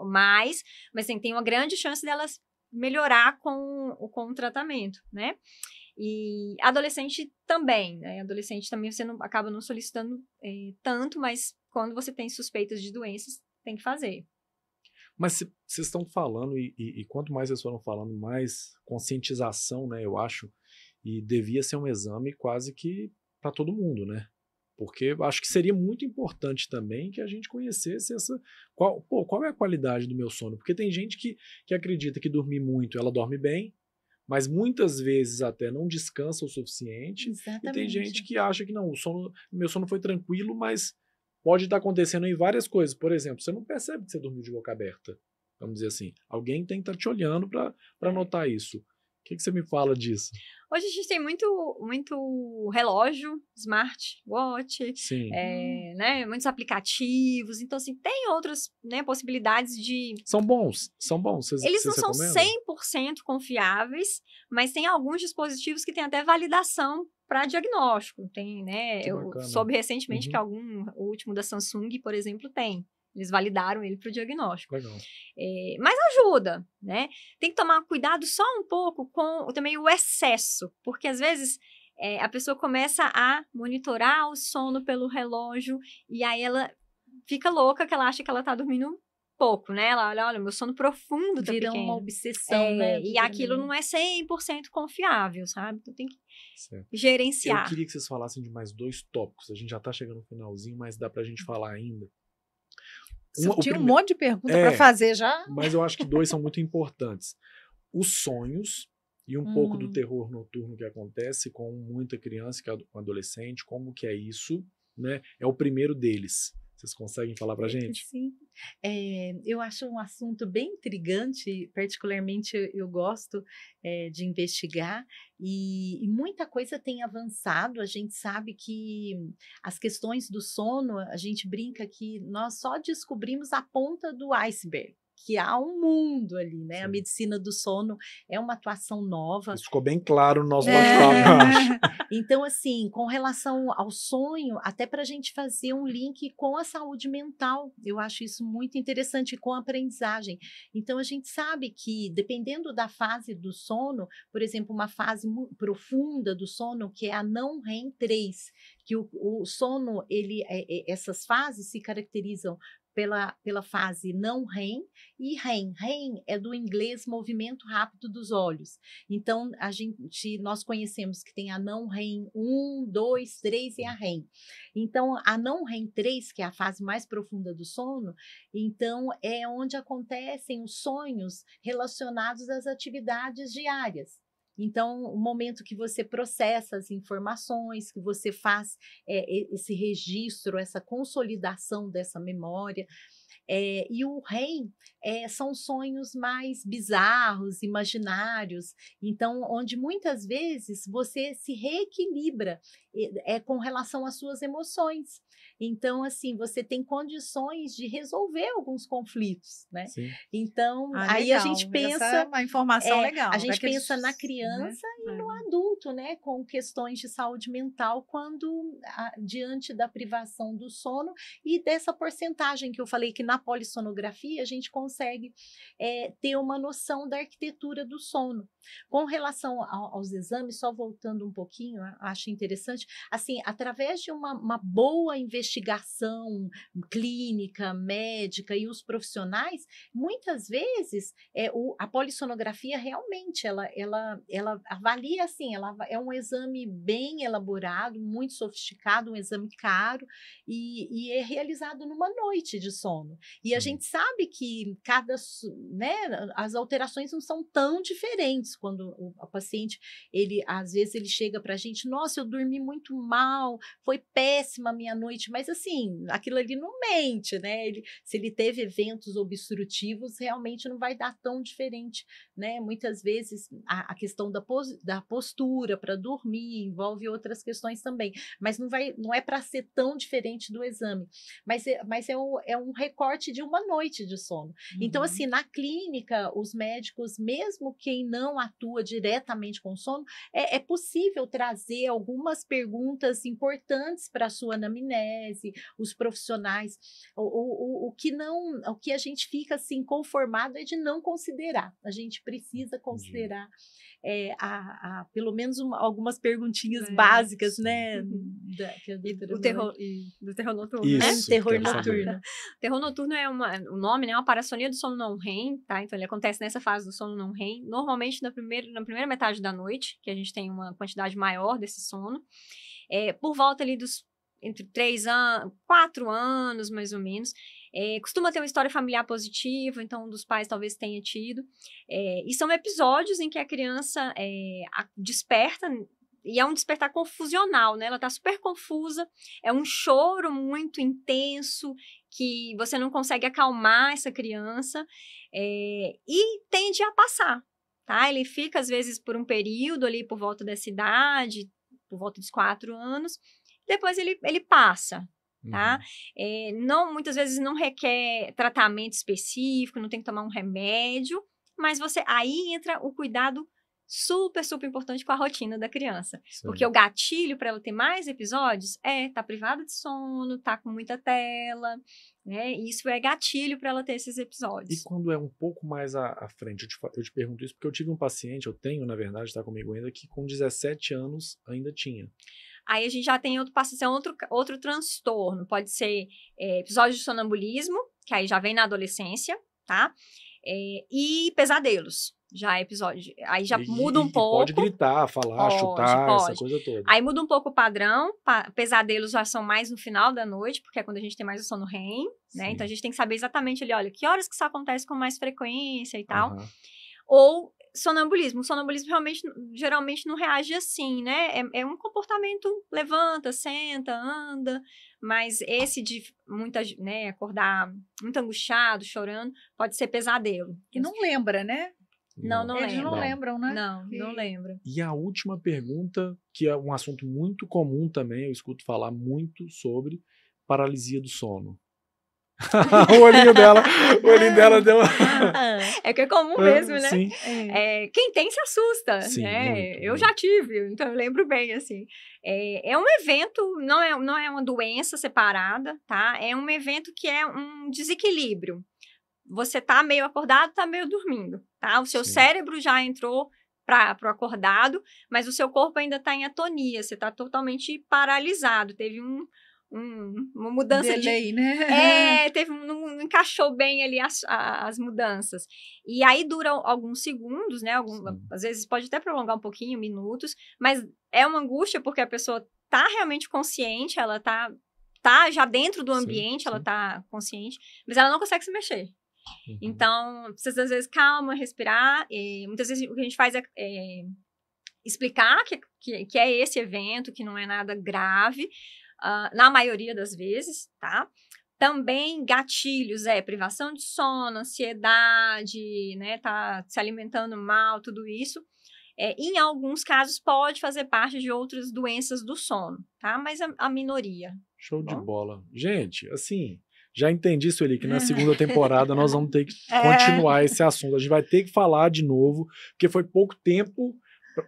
mais, mas assim, tem uma grande chance delas melhorar com o tratamento, né? E adolescente também, né? Adolescente também você acaba não solicitando tanto, mas quando você tem suspeitas de doenças, tem que fazer. Mas vocês estão falando, e quanto mais vocês foram falando, mais conscientização, né, eu acho, e devia ser um exame quase que para todo mundo, né? Porque eu acho que seria muito importante também que a gente conhecesse qual é a qualidade do meu sono. Porque tem gente que acredita que dormir muito, ela dorme bem, mas muitas vezes até não descansa o suficiente. Exatamente. E tem gente que acha que não, meu sono foi tranquilo, mas pode estar acontecendo em várias coisas. Por exemplo, você não percebe que você dormiu de boca aberta. Vamos dizer assim. Alguém tem que estar te olhando para notar isso. O que você me fala disso? Hoje a gente tem muito relógio, smartwatch, né, muitos aplicativos. Então, assim, tem outras, né, possibilidades de... São bons. Eles não são 100% confiáveis, mas tem alguns dispositivos que têm até validação para diagnóstico. Tem, né? Eu soube recentemente que o último da Samsung, por exemplo, tem. Eles validaram ele para o diagnóstico. Legal. Mas ajuda, né? Tem que tomar cuidado só um pouco com também o excesso, porque às vezes a pessoa começa a monitorar o sono pelo relógio e aí ela fica louca, que ela acha que ela está dormindo pouco, né? Ela olha, meu sono profundo tá Vira pequeno. uma obsessão, né? E aquilo não é 100% confiável, sabe? Então tem que gerenciar. Eu queria que vocês falassem de mais 2 tópicos. A gente já está chegando no finalzinho, mas dá pra gente falar ainda. Tinha um monte de perguntas para fazer já. Mas eu acho que 2 são muito importantes. Os sonhos e um pouco do terror noturno que acontece com muita criança, com adolescente, como que é isso, né? É o primeiro deles. Vocês conseguem falar pra gente? Sim. Eu acho um assunto bem intrigante, particularmente eu gosto de investigar, e muita coisa tem avançado. A gente sabe que as questões do sono, a gente brinca que nós só descobrimos a ponta do iceberg, que há um mundo ali, né? Sim. A medicina do sono é uma atuação nova. Isso ficou bem claro no nosso bate-papo, eu acho. Então, assim, com relação ao sonho, até para a gente fazer um link com a saúde mental, eu acho isso muito interessante, com a aprendizagem. Então, a gente sabe que, dependendo da fase do sono, por exemplo, uma fase profunda do sono, que é a não REM 3, que o sono, essas fases se caracterizam pela fase não REM e REM. REM é do inglês movimento rápido dos olhos. Então, nós conhecemos que tem a não REM 1, 2, 3 e a REM. Então, a não REM 3, que é a fase mais profunda do sono, então é onde acontecem os sonhos relacionados às atividades diárias. Então, o momento que você processa as informações, que você faz esse registro, essa consolidação dessa memória. E o REM são sonhos mais bizarros, imaginários, então, onde muitas vezes você se reequilibra com relação às suas emoções. Então, assim, você tem condições de resolver alguns conflitos, né? Sim. Então, aí legal. A gente pensa... Essa é uma informação legal. A gente pensa na criança, né? E no adulto, né? Com questões de saúde mental, diante da privação do sono e dessa porcentagem que eu falei, que na polissonografia a gente consegue ter uma noção da arquitetura do sono. Com relação aos exames, só voltando um pouquinho, acho interessante, assim, através de uma boa investigação clínica, médica e os profissionais, muitas vezes a polissonografia realmente, ela avalia assim, ela falava, é um exame bem elaborado, muito sofisticado, um exame caro, e é realizado numa noite de sono. E a gente sabe que né, as alterações não são tão diferentes quando o paciente, às vezes ele chega para a gente, nossa, eu dormi muito mal, foi péssima a minha noite, mas assim, aquilo ali não mente, né? Se ele teve eventos obstrutivos, realmente não vai dar tão diferente, né? Muitas vezes a questão da postura para dormir envolve outras questões também, mas não é para ser tão diferente do exame, mas é um recorte de uma noite de sono. Então, assim, na clínica, os médicos, mesmo quem não atua diretamente com sono, é possível trazer algumas perguntas importantes para a sua anamnese, os profissionais. O que a gente fica assim conformado é de não considerar. A gente precisa considerar pelo menos algumas perguntinhas básicas, né? Do terror noturno, Isso, né? Terror noturno. Terror noturno o nome, né? Uma parassonia do sono não REM, tá? Então ele acontece nessa fase do sono não REM, normalmente na primeira metade da noite, que a gente tem uma quantidade maior desse sono, por volta ali entre 4 anos, mais ou menos. Costuma ter uma história familiar positiva, então um dos pais talvez tenha tido. E são episódios em que a criança desperta, e é um despertar confusional, né? Ela tá super confusa, é um choro muito intenso, que você não consegue acalmar essa criança, e tende a passar, tá? Ele fica, às vezes, por um período ali, por volta dessa idade, por volta dos 4 anos, depois ele passa, tá? Muitas vezes não requer tratamento específico, não tem que tomar um remédio, mas aí entra o cuidado super, super importante com a rotina da criança. Sim. Porque o gatilho para ela ter mais episódios tá privada de sono, tá com muita tela, né? Isso é gatilho para ela ter esses episódios. E quando é um pouco mais à frente, eu te pergunto isso porque eu tive um paciente, eu tenho, na verdade, está comigo ainda, que com 17 anos ainda tinha. Aí a gente já tem outro transtorno. Pode ser episódio de sonambulismo, que aí já vem na adolescência, tá? E pesadelos. Já é episódio. Aí já muda um pouco. Pode gritar, falar, chutar, essa coisa toda. Aí muda um pouco o padrão. Pesadelos já são mais no final da noite, porque é quando a gente tem mais o sono REM, né? Então a gente tem que saber exatamente ali, olha, que horas que isso acontece com mais frequência e tal. Ou sonambulismo. O sonambulismo geralmente não reage assim, né? É um comportamento, levanta, senta, anda, mas esse de acordar muito angustiado, chorando, pode ser pesadelo. Que não lembra, né? Não Eles lembram. não lembram, né? Não lembra. E a última pergunta, que é um assunto muito comum também, eu escuto falar muito sobre paralisia do sono. o olhinho dela deu É que é comum mesmo, né? Sim. Quem tem se assusta, sim, né? Muito. Eu já tive, então eu lembro bem, assim. É um evento, não é uma doença separada, tá? É um evento que é um desequilíbrio. Você tá meio acordado, tá meio dormindo, tá? O seu cérebro já entrou pro acordado, mas o seu corpo ainda tá em atonia, você tá totalmente paralisado. Teve uma mudança delay, né? Não encaixou bem ali as mudanças. E aí dura alguns segundos, né? Às vezes pode até prolongar um pouquinho, minutos, mas é uma angústia porque a pessoa tá realmente consciente, ela tá já dentro do ambiente, ela tá consciente, mas ela não consegue se mexer. Então, precisa às vezes calma, respirar, e muitas vezes o que a gente faz é explicar que é esse evento, que não é nada grave, na maioria das vezes, tá? Também gatilhos, privação de sono, ansiedade, né? Tá se alimentando mal, tudo isso. Em alguns casos pode fazer parte de outras doenças do sono, tá? Mas a minoria. Show de bola. Gente, assim, já entendi, Sueli, que na segunda temporada nós vamos ter que continuar esse assunto. A gente vai ter que falar de novo, porque foi pouco tempo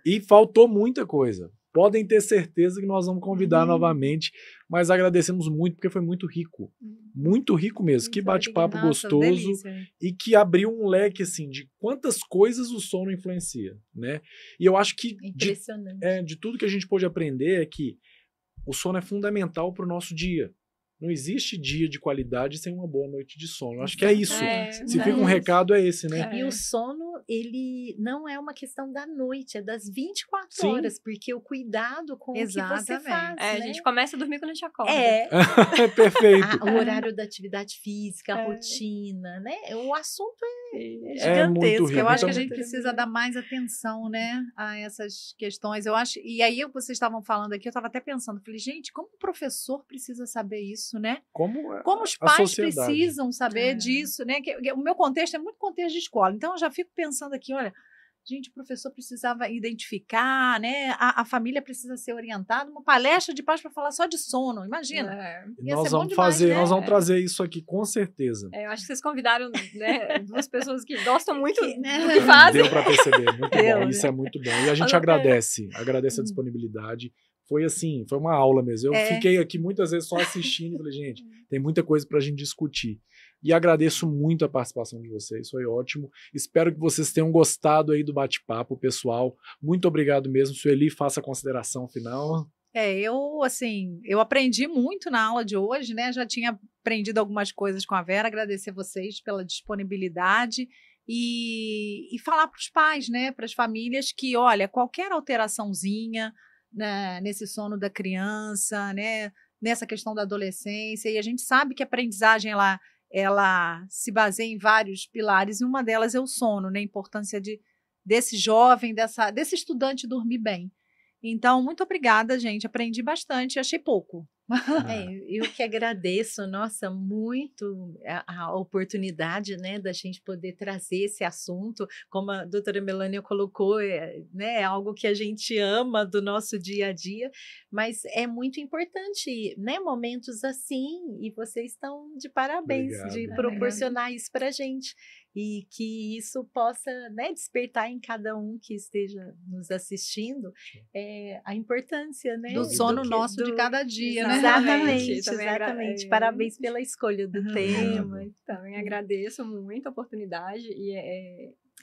e faltou muita coisa. Podem ter certeza que nós vamos convidar novamente, mas agradecemos muito, porque foi muito rico mesmo. Que bate-papo gostoso, delícia. E que abriu um leque assim, de quantas coisas o sono influencia, né? E eu acho que de tudo que a gente pôde aprender é que o sono é fundamental para o nosso dia. Não existe dia de qualidade sem uma boa noite de sono. Eu acho que é isso. Se fica um recado, é esse, né? E o sono ele não é uma questão da noite, é das 24 Sim. horas, porque o cuidado com o que você Exatamente. faz, A né? gente começa a dormir quando a gente acorda. Perfeito. O horário da atividade física, a rotina, né? O assunto é muito gigantesco. rico. Eu acho que a Então- gente precisa dar mais atenção, né, a essas questões. Eu acho, e aí vocês estavam falando aqui, eu estava até pensando, falei, gente, como o professor precisa saber isso, né? Como os a pais sociedade. precisam saber disso, né? Que o meu contexto é muito contexto de escola, então eu já fico pensando aqui, olha, gente, o professor precisava identificar, né? A família precisa ser orientada, uma palestra de pais para falar só de sono, imagina. É. Ia Nós ser bom vamos demais, fazer, né? nós vamos trazer isso aqui com certeza. Eu acho que vocês convidaram, né, duas pessoas que gostam muito Que, né? do que fazem. Deu para perceber, muito Deu, bom, né? isso é muito bom. E a gente Valeu a pena. agradece a disponibilidade. Foi assim, foi uma aula mesmo. Eu fiquei aqui muitas vezes só assistindo e falei, gente, tem muita coisa pra gente discutir. E agradeço muito a participação de vocês, foi ótimo. Espero que vocês tenham gostado aí do bate-papo, pessoal. Muito obrigado mesmo. Sueli, faça a consideração final. Eu aprendi muito na aula de hoje, né? Já tinha aprendido algumas coisas com a Vera, agradecer vocês pela disponibilidade e falar para os pais, né? Para as famílias que, olha, qualquer alteraçãozinha, né, nesse sono da criança, né? Nessa questão da adolescência, e a gente sabe que a aprendizagem ela se baseia em vários pilares, e uma delas é o sono, né? A importância desse jovem, desse estudante dormir bem. Então, muito obrigada, gente. Aprendi bastante, achei pouco. Eu que agradeço, nossa, muito a oportunidade, né, da gente poder trazer esse assunto, como a doutora Melânia colocou, né, é algo que a gente ama do nosso dia a dia, mas é muito importante, né, momentos assim, e vocês estão de parabéns Obrigado. de proporcionar isso para a gente, e que isso possa, né, despertar em cada um que esteja nos assistindo a importância, né, Do sono que- nosso de cada dia, né? Exatamente, Também exatamente. Parabéns pela escolha do tema. Também agradeço muito a oportunidade e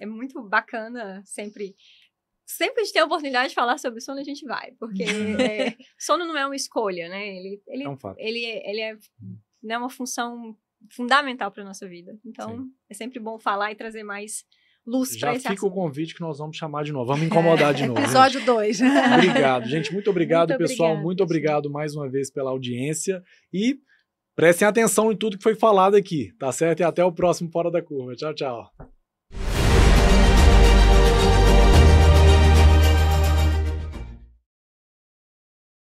é muito bacana sempre que a gente tem a oportunidade de falar sobre sono, a gente vai, porque sono não é uma escolha, né? Ele É um fato. é né, uma função fundamental para nossa vida. Então, é sempre bom falar e trazer mais luz para Já esse fica o assunto. convite que nós vamos chamar de novo. Vamos incomodar de novo. Episódio 2. Obrigado, gente. Muito obrigado, Muito pessoal. obrigada, Muito obrigado mais uma vez pela audiência. E prestem atenção em tudo que foi falado aqui, tá certo? E até o próximo Fora da Curva. Tchau, tchau.